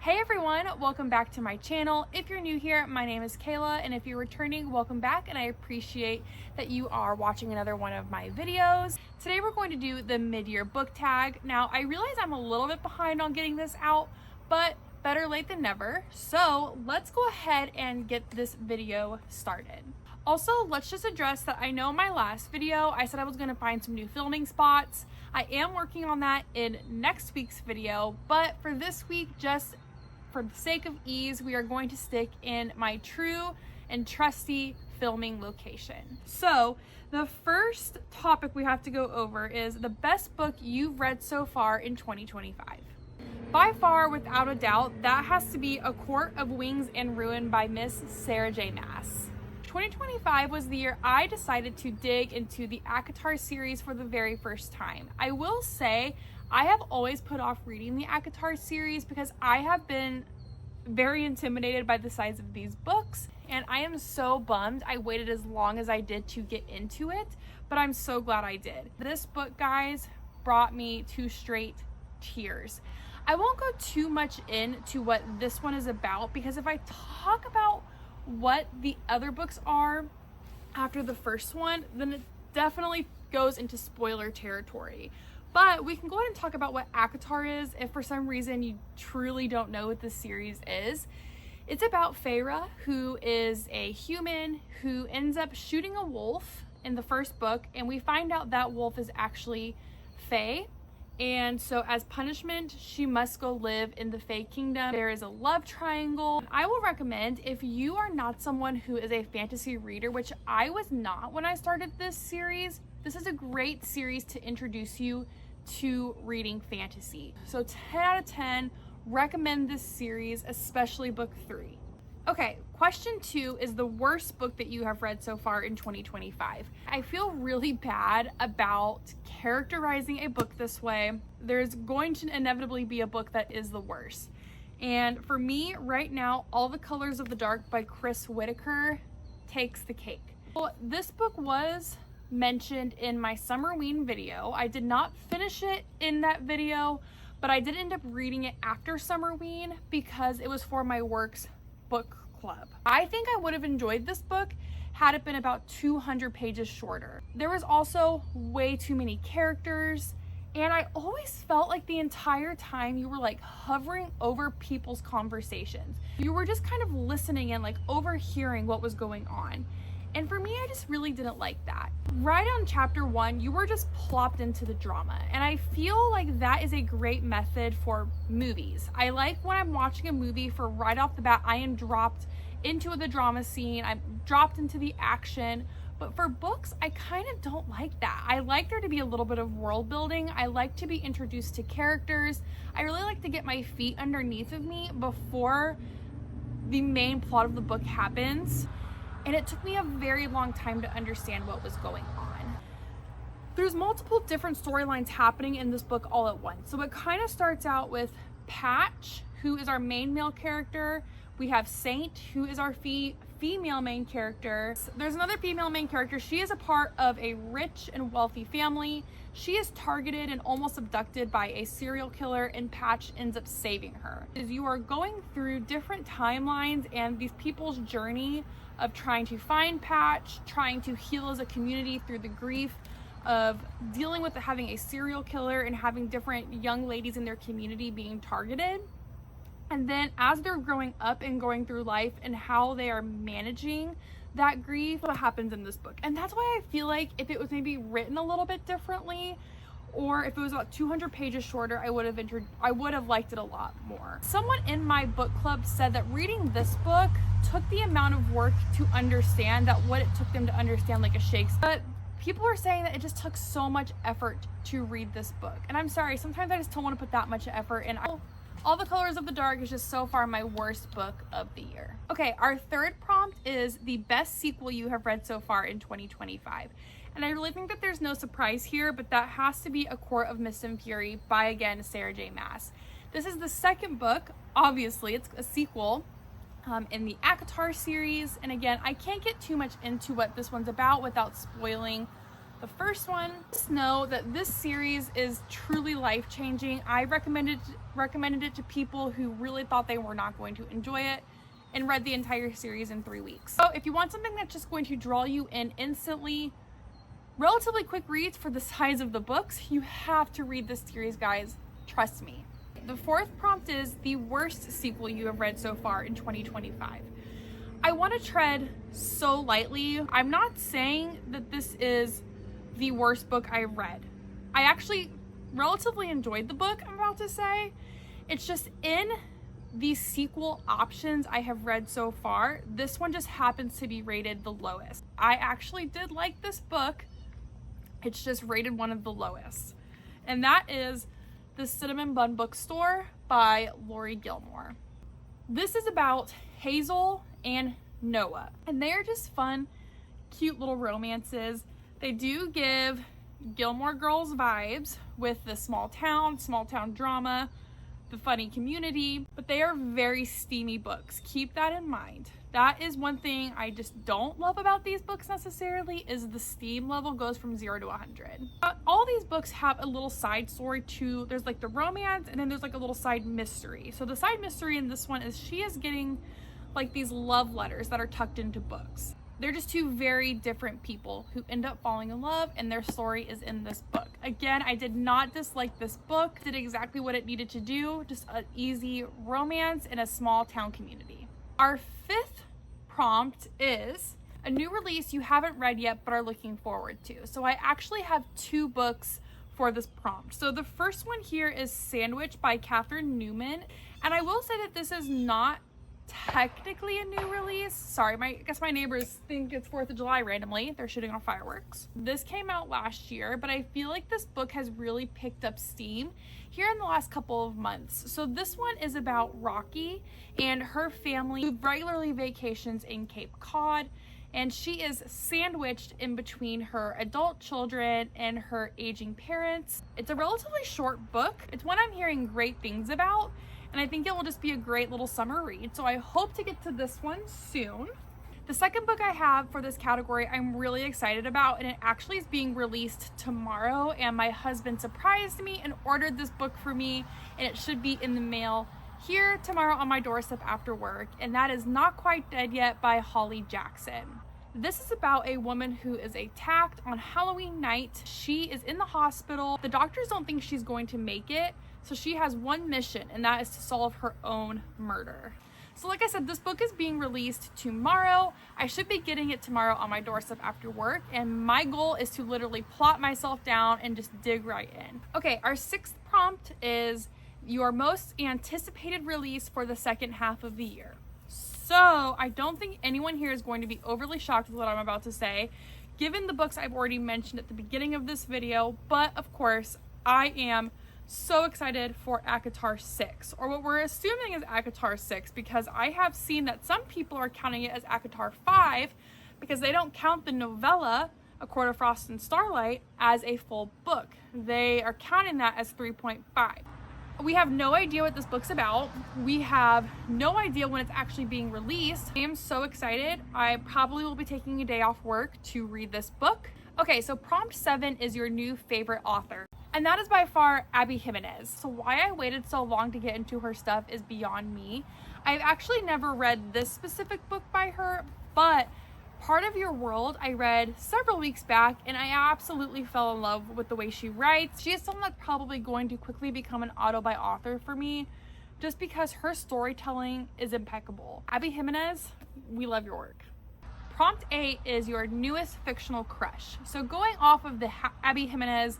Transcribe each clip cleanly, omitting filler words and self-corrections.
Hey everyone, welcome back to my channel. If you're new here, my name is Kayla, and if you're returning, welcome back, and I appreciate that you are watching another one of my videos. Today we're going to do the mid-year book tag. Now, I realize I'm a little bit behind on getting this out, but better late than never. So let's go ahead and get this video started. Also, let's just address that I know in my last video, I said I was going to find some new filming spots. I am working on that in next week's video, but for this week, just for the sake of ease, we are going to stick in my true and trusty filming location. So the first topic we have to go over is the best book you've read so far in 2025. By far, without a doubt, that has to be A Court of Wings and Ruin by Miss Sarah J. Maas. 2025 was the year I decided to dig into the ACOTAR series for the very first time. I will say, I have always put off reading the ACOTAR series because I have been very intimidated by the size of these books, and I am so bummed I waited as long as I did to get into it, but I'm so glad I did. This book, guys, brought me to straight tears. I won't go too much into what this one is about because if I talk about what the other books are after the first one, then it definitely goes into spoiler territory. But we can go ahead and talk about what ACOTAR is if for some reason you truly don't know what this series is. It's about Feyre, who is a human who ends up shooting a wolf in the first book, and we find out that wolf is actually Fae. And so as punishment, she must go live in the Fae Kingdom. There is a love triangle. I will recommend, if you are not someone who is a fantasy reader, which I was not when I started this series, this is a great series to introduce you to reading fantasy. So 10 out of 10, recommend this series, especially book 3. Okay, question 2 is the worst book that you have read so far in 2025. I feel really bad about characterizing a book this way. There's going to inevitably be a book that is the worst. And for me, right now, All the Colors of the Dark by Chris Whitaker takes the cake. Well, this book was mentioned in my Summerween video. I did not finish it in that video, but I did end up reading it after Summerween because it was for my work's book club. I think I would have enjoyed this book had it been about 200 pages shorter. There was also way too many characters, and I always felt like the entire time you were like hovering over people's conversations. You were just kind of listening and like overhearing what was going on. And for me, I just really didn't like that. Right on chapter 1, you were just plopped into the drama. And I feel like that is a great method for movies. I like when I'm watching a movie for right off the bat, I am dropped into the drama scene, I'm dropped into the action. But for books, I kind of don't like that. I like there to be a little bit of world building. I like to be introduced to characters. I really like to get my feet underneath of me before the main plot of the book happens. And it took me a very long time to understand what was going on. There's multiple different storylines happening in this book all at once. So it kind of starts out with Patch, who is our main male character. We have Saint, who is our female main character. There's another female main character. She is a part of a rich and wealthy family. She is targeted and almost abducted by a serial killer, and Patch ends up saving her. As you are going through different timelines and these people's journey of trying to find Patch, trying to heal as a community through the grief of dealing with having a serial killer and having different young ladies in their community being targeted. And then as they're growing up and going through life and how they are managing that grief, what happens in this book. And that's why I feel like if it was maybe written a little bit differently, or if it was about 200 pages shorter, I would have liked it a lot more. Someone in my book club said that reading this book took the amount of work to understand that what it took them to understand like a Shakespeare. But people are saying that it just took so much effort to read this book. And I'm sorry, sometimes I just don't want to put that much effort in. All the Colors of the Dark is just so far my worst book of the year. Okay, our third prompt is the best sequel you have read so far in 2025. And I really think that there's no surprise here, but that has to be A Court of Mist and Fury by, again, Sarah J. Maas. This is the second book, obviously, it's a sequel in the ACOTAR series. And again, I can't get too much into what this one's about without spoiling the first one. Just know that this series is truly life-changing. I recommended it to people who really thought they were not going to enjoy it, and read the entire series in 3 weeks. So if you want something that's just going to draw you in instantly, relatively quick reads for the size of the books, you have to read this series, guys. Trust me. The fourth prompt is the worst sequel you have read so far in 2025. I want to tread so lightly. I'm not saying that this is the worst book I've read. I actually relatively enjoyed the book I'm about to say. It's just in the sequel options I have read so far, this one just happens to be rated the lowest. I actually did like this book. It's just rated one of the lowest. And that is The Cinnamon Bun Bookstore by Lori Gilmore. This is about Hazel and Noah, and they are just fun, cute little romances. They do give Gilmore Girls vibes with the small town drama, the funny community, but they are very steamy books. Keep that in mind. That is one thing I just don't love about these books necessarily, is the steam level goes from 0 to 100. All these books have a little side story too. There's like the romance, and then there's like a little side mystery. So the side mystery in this one is she is getting like these love letters that are tucked into books. They're just two very different people who end up falling in love, and their story is in this book. Again, I did not dislike this book. It did exactly what it needed to do, just an easy romance in a small town community. Our fifth prompt is a new release you haven't read yet but are looking forward to. So I actually have 2 books for this prompt. So the first one here is Sandwich by Catherine Newman, and I will say that this is not technically a new release. Sorry, I guess my neighbors think it's 4th of July randomly. They're shooting off fireworks. This came out last year, but I feel like this book has really picked up steam here in the last couple of months. So this one is about Rocky and her family who regularly vacations in Cape Cod, and she is sandwiched in between her adult children and her aging parents. It's a relatively short book. It's one I'm hearing great things about, and I think it will just be a great little summer read. So I hope to get to this one soon. The second book I have for this category I'm really excited about, and it actually is being released tomorrow, and my husband surprised me and ordered this book for me, and it should be in the mail here tomorrow on my doorstep after work, and that is Not Quite Dead Yet by Holly Jackson. This is about a woman who is attacked on Halloween night. She is in the hospital. The doctors don't think she's going to make it, so she has one mission, and that is to solve her own murder. So like I said, this book is being released tomorrow. I should be getting it tomorrow on my doorstep after work, and my goal is to literally plop myself down and just dig right in. Okay, our 6th prompt is your most anticipated release for the second half of the year. So I don't think anyone here is going to be overly shocked with what I'm about to say, given the books I've already mentioned at the beginning of this video, but of course, I am so excited for ACOTAR 6, or what we're assuming is ACOTAR 6, because I have seen that some people are counting it as ACOTAR 5 because they don't count the novella, A Court of Frost and Starlight, as a full book. They are counting that as 3.5. We have no idea what this book's about. We have no idea when it's actually being released. I am so excited. I probably will be taking a day off work to read this book. Okay, so prompt 7 is your new favorite author, and that is by far Abby Jimenez. So why I waited so long to get into her stuff is beyond me. I've actually never read this specific book by her, but Part of Your World I read several weeks back, and I absolutely fell in love with the way she writes. She is someone that's probably going to quickly become an auto-by-author for me, just because her storytelling is impeccable. Abby Jimenez, we love your work. Prompt 8 is your newest fictional crush. So going off of the Abby Jimenez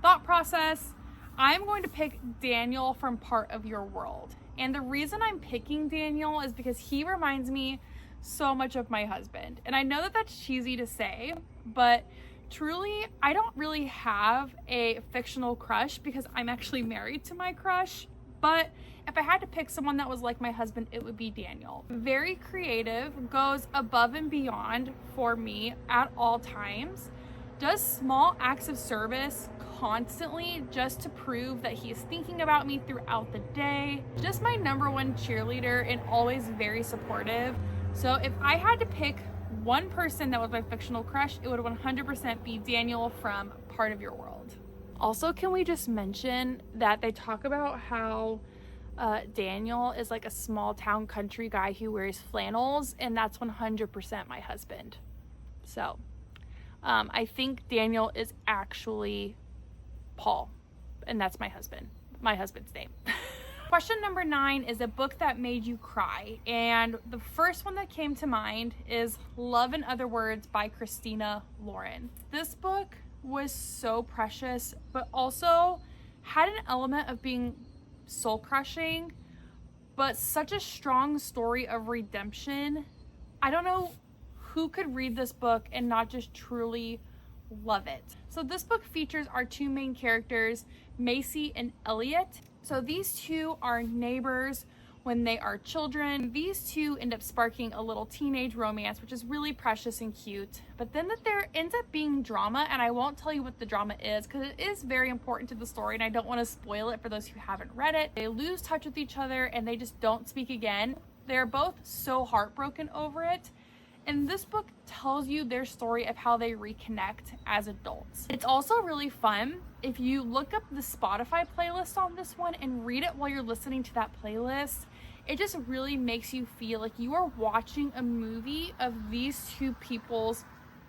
thought process, I'm going to pick Daniel from Part of Your World. And the reason I'm picking Daniel is because he reminds me so much of my husband. And I know that that's cheesy to say, but truly, I don't really have a fictional crush because I'm actually married to my crush. But if I had to pick someone that was like my husband, it would be Daniel. Very creative, goes above and beyond for me at all times, does small acts of service constantly just to prove that he is thinking about me throughout the day. Just my #1 cheerleader and always very supportive. So if I had to pick one person that was my fictional crush, it would 100% be Daniel from Part of Your World. Also, can we just mention that they talk about how Daniel is like a small town country guy who wears flannels, and that's 100% my husband. So I think Daniel is actually Paul, and that's my husband's name. Question number 9 is a book that made you cry, and the first one that came to mind is Love in Other Words by Christina Lauren. This book was so precious, but also had an element of being soul crushing, but such a strong story of redemption. I don't know who could read this book and not just truly love it. So this book features our two main characters, Macy and Elliot. So these two are neighbors when they are children. These two end up sparking a little teenage romance, which is really precious and cute. But then there ends up being drama, and I won't tell you what the drama is because it is very important to the story and I don't want to spoil it for those who haven't read it. They lose touch with each other and they just don't speak again. They're both so heartbroken over it. And this book tells you their story of how they reconnect as adults. It's also really fun if you look up the Spotify playlist on this one and read it while you're listening to that playlist. It just really makes you feel like you are watching a movie of these two people's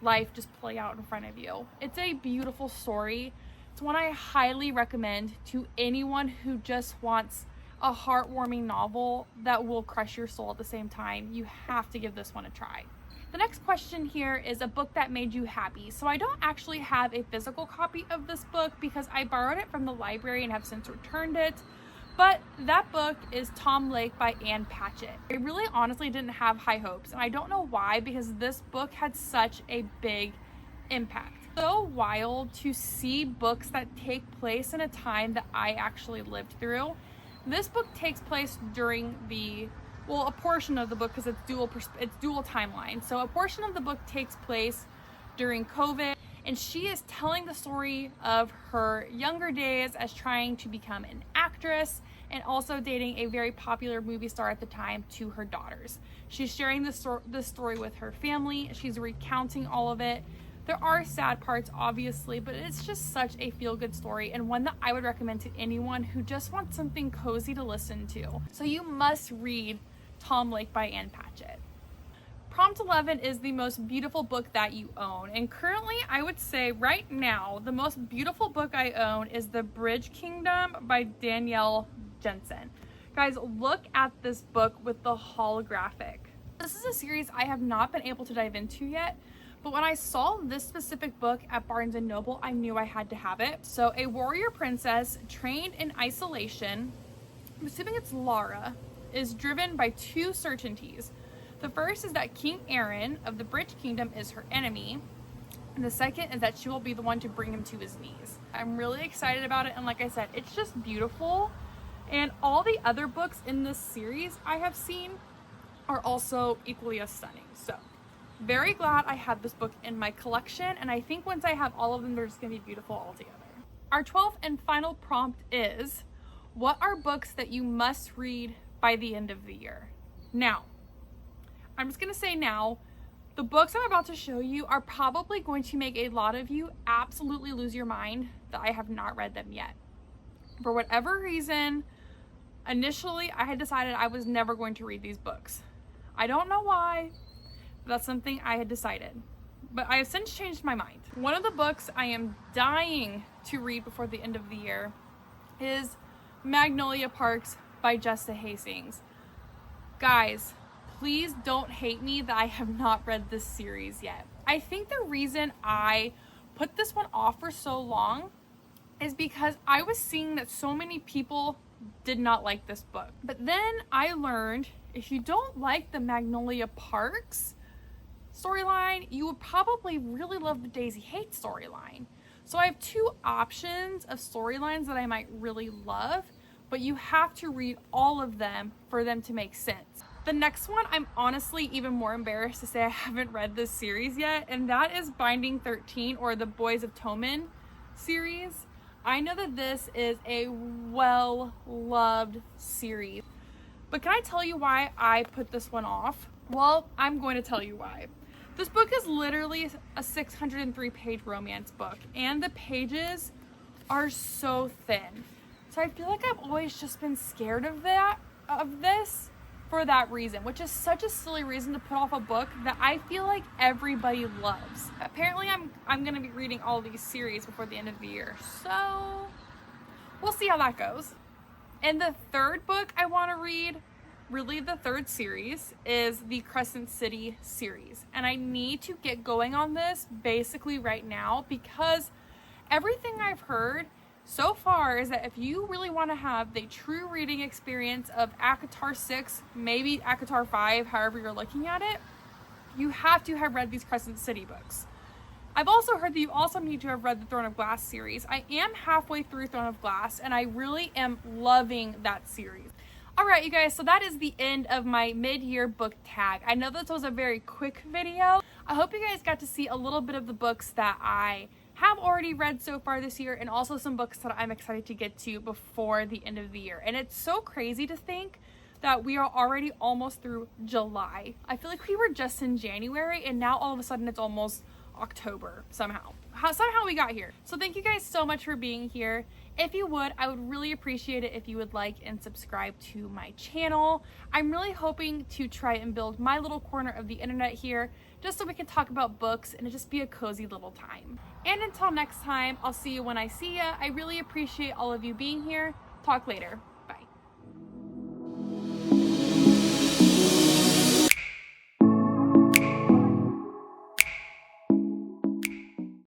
life just play out in front of you. It's a beautiful story. It's one I highly recommend to anyone who just wants a heartwarming novel that will crush your soul at the same time. You have to give this one a try. The next question here is a book that made you happy. So I don't actually have a physical copy of this book because I borrowed it from the library and have since returned it. But that book is Tom Lake by Ann Patchett. I really honestly didn't have high hopes, and I don't know why, because this book had such a big impact. So wild to see books that take place in a time that I actually lived through. This book takes place during a portion of the book, because it's dual timeline. So a portion of the book takes place during COVID, and she is telling the story of her younger days as trying to become an actress and also dating a very popular movie star at the time to her daughters. She's sharing the story with her family. She's recounting all of it. There are sad parts, obviously, but it's just such a feel-good story and one that I would recommend to anyone who just wants something cozy to listen to. So you must read Tom Lake by Ann Patchett. Prompt 11 is the most beautiful book that you own. And currently, I would say right now, the most beautiful book I own is The Bridge Kingdom by Danielle Jensen. Guys, look at this book with the holographic. This is a series I have not been able to dive into yet, but when I saw this specific book at Barnes & Noble, I knew I had to have it. So a warrior princess trained in isolation, I'm assuming it's Lara, is driven by two certainties. The first is that King Aaron of the Bridge Kingdom is her enemy, and the second is that she will be the one to bring him to his knees. I'm really excited about it, and like I said, it's just beautiful. And all the other books in this series I have seen are also equally as stunning. So very glad I have this book in my collection, and I think once I have all of them, they're just gonna be beautiful altogether. Our 12th and final prompt is, what are books that you must read by the end of the year? Now, I'm just gonna say now, the books I'm about to show you are probably going to make a lot of you absolutely lose your mind that I have not read them yet. For whatever reason, initially I had decided I was never going to read these books. I don't know why, but that's something I had decided. But I have since changed my mind. One of the books I am dying to read before the end of the year is Magnolia Parks by Jessa Hastings. Guys, please don't hate me that I have not read this series yet. I think the reason I put this one off for so long is because I was seeing that so many people did not like this book. But then I learned if you don't like the Magnolia Parks storyline, you would probably really love the Daisy Haight storyline. So I have two options of storylines that I might really love, but you have to read all of them for them to make sense. The next one, I'm honestly even more embarrassed to say I haven't read this series yet, and that is Binding 13, or the Boys of Tommen series. I know that this is a well-loved series, but can I tell you why I put this one off? Well, I'm going to tell you why. This book is literally a 603-page romance book, and the pages are so thin. So I feel like I've always just been scared of this for that reason, which is such a silly reason to put off a book that I feel like everybody loves. Apparently I'm gonna be reading all these series before the end of the year, so we'll see how that goes. And the third book I want to read, really the third series, is the Crescent City series. And I need to get going on this basically right now, because everything I've heard so far is that if you really want to have the true reading experience of ACOTAR 6, maybe ACOTAR 5, however you're looking at it, you have to have read these Crescent City books. I've also heard that you also need to have read the Throne of Glass series. I am halfway through Throne of Glass, and I really am loving that series. Alright, you guys, so that is the end of my mid-year book tag. I know this was a very quick video. I hope you guys got to see a little bit of the books that I have already read so far this year, and also some books that I'm excited to get to before the end of the year. And it's so crazy to think that we are already almost through July. I feel like we were just in January, and now all of a sudden it's almost October somehow. Somehow we got here. So thank you guys so much for being here. If you would, I would really appreciate it if you would like and subscribe to my channel. I'm really hoping to try and build my little corner of the internet here, just so we can talk about books and it just be a cozy little time. And until next time, I'll see you when I see ya. I really appreciate all of you being here. Talk later.